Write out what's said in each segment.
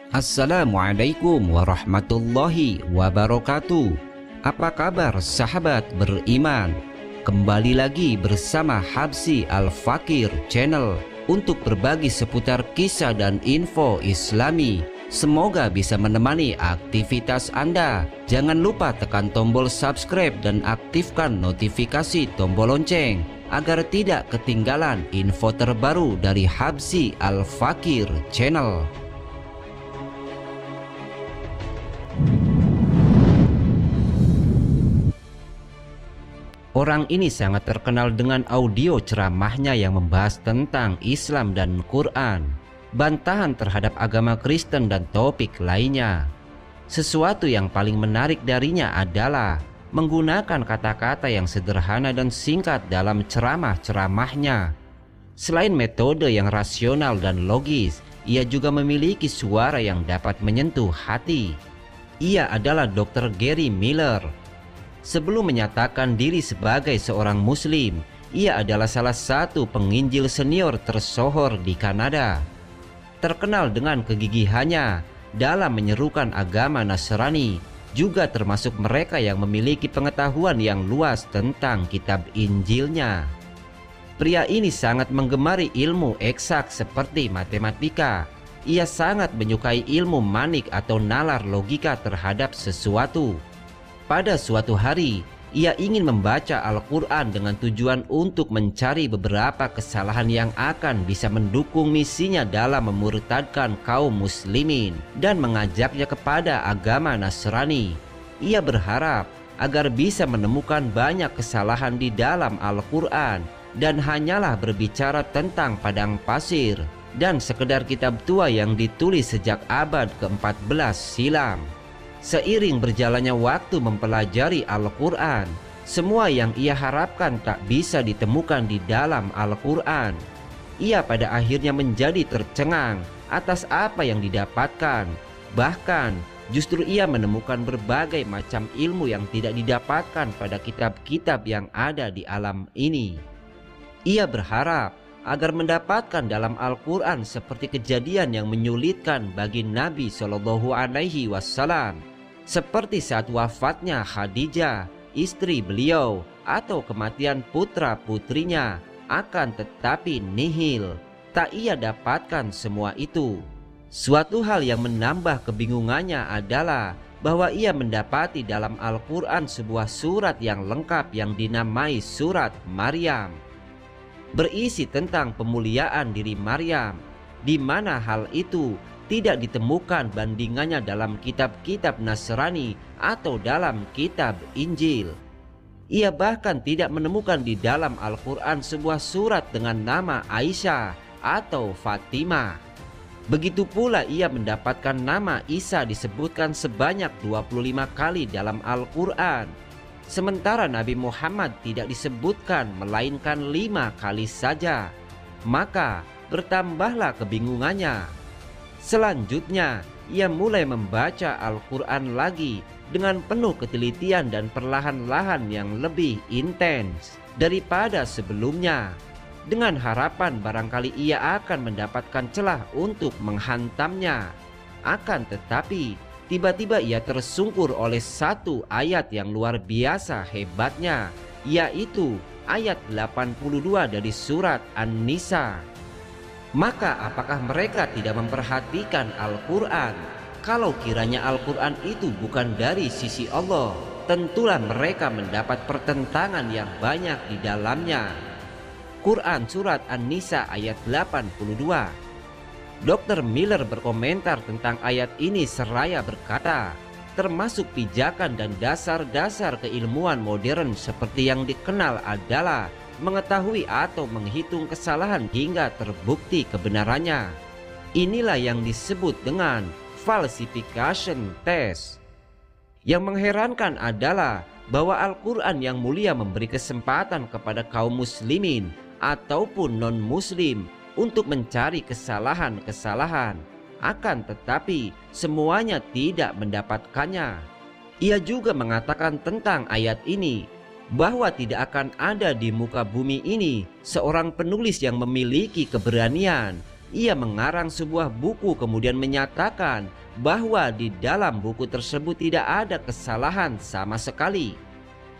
Assalamualaikum warahmatullahi wabarakatuh. Apa kabar sahabat beriman? Kembali lagi bersama Habsy Al-Fakir Channel untuk berbagi seputar kisah dan info Islami. Semoga bisa menemani aktivitas Anda. Jangan lupa tekan tombol subscribe dan aktifkan notifikasi tombol lonceng agar tidak ketinggalan info terbaru dari Habsy Al-Fakir Channel. Orang ini sangat terkenal dengan audio ceramahnya yang membahas tentang Islam dan Quran, bantahan terhadap agama Kristen dan topik lainnya. Sesuatu yang paling menarik darinya adalah menggunakan kata-kata yang sederhana dan singkat dalam ceramah-ceramahnya. Selain metode yang rasional dan logis, ia juga memiliki suara yang dapat menyentuh hati. Ia adalah Dr. Gary Miller. Sebelum menyatakan diri sebagai seorang Muslim, ia adalah salah satu penginjil senior tersohor di Kanada. Terkenal dengan kegigihannya dalam menyerukan agama Nasrani, juga termasuk mereka yang memiliki pengetahuan yang luas tentang kitab Injilnya. Pria ini sangat menggemari ilmu eksak seperti matematika. Ia sangat menyukai ilmu manik atau nalar logika terhadap sesuatu. Pada suatu hari, ia ingin membaca Al-Quran dengan tujuan untuk mencari beberapa kesalahan yang akan bisa mendukung misinya dalam memurtadkan kaum muslimin dan mengajaknya kepada agama Nasrani. Ia berharap agar bisa menemukan banyak kesalahan di dalam Al-Quran dan hanyalah berbicara tentang padang pasir dan sekedar kitab tua yang ditulis sejak abad ke-14 silam. Seiring berjalannya waktu mempelajari Al-Quran, semua yang ia harapkan tak bisa ditemukan di dalam Al-Quran. Ia pada akhirnya menjadi tercengang atas apa yang didapatkan. Bahkan justru ia menemukan berbagai macam ilmu yang tidak didapatkan pada kitab-kitab yang ada di alam ini. Ia berharap agar mendapatkan dalam Al-Quran seperti kejadian yang menyulitkan bagi Nabi SAW, seperti saat wafatnya Khadijah, istri beliau, atau kematian putra-putrinya. Akan tetapi nihil, tak ia dapatkan semua itu. Suatu hal yang menambah kebingungannya adalah bahwa ia mendapati dalam Al-Quran sebuah surat yang lengkap yang dinamai Surat Maryam, berisi tentang pemuliaan diri Maryam, di mana hal itu tidak ditemukan bandingannya dalam kitab-kitab Nasrani atau dalam kitab Injil. Ia bahkan tidak menemukan di dalam Al-Quran sebuah surat dengan nama Aisyah atau Fatimah. Begitu pula ia mendapatkan nama Isa disebutkan sebanyak 25 kali dalam Al-Quran, sementara Nabi Muhammad tidak disebutkan melainkan 5 kali saja. Maka bertambahlah kebingungannya. Selanjutnya, ia mulai membaca Al-Quran lagi dengan penuh ketelitian dan perlahan-lahan yang lebih intens daripada sebelumnya, dengan harapan barangkali ia akan mendapatkan celah untuk menghantamnya. Akan tetapi, tiba-tiba ia tersungkur oleh satu ayat yang luar biasa hebatnya, yaitu ayat 82 dari surat An-Nisa. Maka apakah mereka tidak memperhatikan Al-Quran? Kalau kiranya Al-Quran itu bukan dari sisi Allah, tentulah mereka mendapat pertentangan yang banyak di dalamnya. Quran Surat An-Nisa ayat 82. Dr. Miller berkomentar tentang ayat ini seraya berkata, termasuk pijakan dan dasar-dasar keilmuan modern seperti yang dikenal adalah mengetahui atau menghitung kesalahan hingga terbukti kebenarannya. Inilah yang disebut dengan falsification test. Yang mengherankan adalah bahwa Al-Quran yang mulia memberi kesempatan kepada kaum muslimin ataupun non-muslim untuk mencari kesalahan-kesalahan. Akan tetapi semuanya tidak mendapatkannya. Ia juga mengatakan tentang ayat ini bahwa tidak akan ada di muka bumi ini seorang penulis yang memiliki keberanian Ia mengarang sebuah buku kemudian menyatakan bahwa di dalam buku tersebut tidak ada kesalahan sama sekali.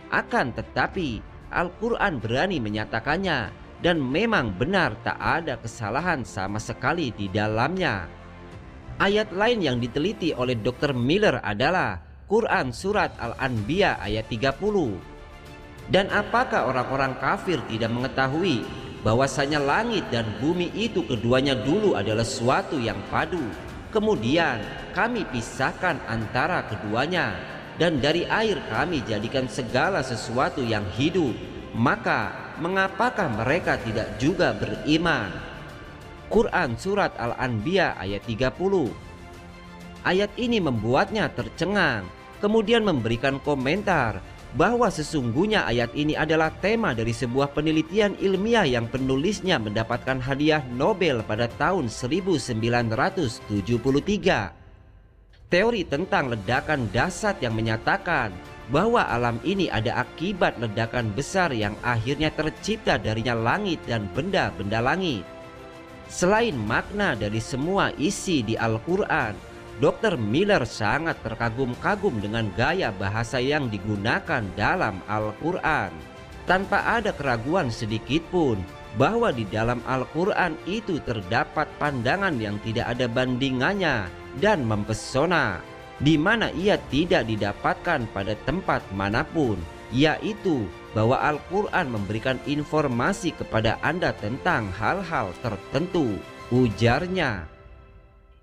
Akan tetapi Al-Quran berani menyatakannya, dan memang benar tak ada kesalahan sama sekali di dalamnya. Ayat lain yang diteliti oleh Dr. Miller adalah Quran Surat Al-Anbiya ayat 30. Dan apakah orang-orang kafir tidak mengetahui bahwasanya langit dan bumi itu keduanya dulu adalah suatu yang padu, kemudian kami pisahkan antara keduanya, dan dari air kami jadikan segala sesuatu yang hidup, maka mengapakah mereka tidak juga beriman? Quran Surat Al-Anbiya ayat 30. Ayat ini membuatnya tercengang, kemudian memberikan komentar bahwa sesungguhnya ayat ini adalah tema dari sebuah penelitian ilmiah yang penulisnya mendapatkan hadiah Nobel pada tahun 1973. Teori tentang ledakan dahsyat yang menyatakan bahwa alam ini ada akibat ledakan besar yang akhirnya tercipta darinya langit dan benda-benda langit. Selain makna dari semua isi di Al-Quran, Dr. Miller sangat terkagum-kagum dengan gaya bahasa yang digunakan dalam Al-Quran. Tanpa ada keraguan sedikit pun bahwa di dalam Al-Quran itu terdapat pandangan yang tidak ada bandingannya dan mempesona, di mana ia tidak didapatkan pada tempat manapun, yaitu bahwa Al-Quran memberikan informasi kepada Anda tentang hal-hal tertentu, ujarnya.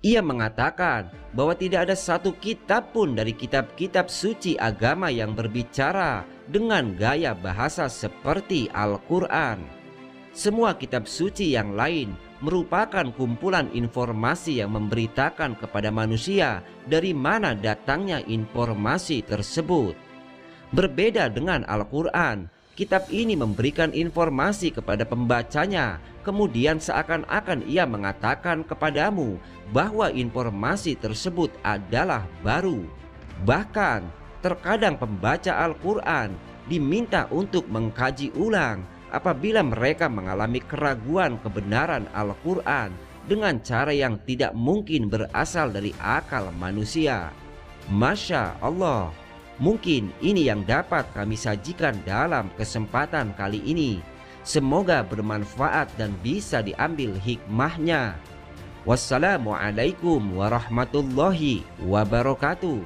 Ia mengatakan bahwa tidak ada satu kitab pun dari kitab-kitab suci agama yang berbicara dengan gaya bahasa seperti Al-Quran. Semua kitab suci yang lain merupakan kumpulan informasi yang memberitakan kepada manusia dari mana datangnya informasi tersebut. Berbeda dengan Al-Quran, kitab ini memberikan informasi kepada pembacanya, kemudian seakan-akan ia mengatakan kepadamu bahwa informasi tersebut adalah baru. Bahkan terkadang pembaca Al-Quran diminta untuk mengkaji ulang apabila mereka mengalami keraguan kebenaran Al-Quran dengan cara yang tidak mungkin berasal dari akal manusia. Masya Allah, mungkin ini yang dapat kami sajikan dalam kesempatan kali ini. Semoga bermanfaat dan bisa diambil hikmahnya. Wassalamualaikum warahmatullahi wabarakatuh.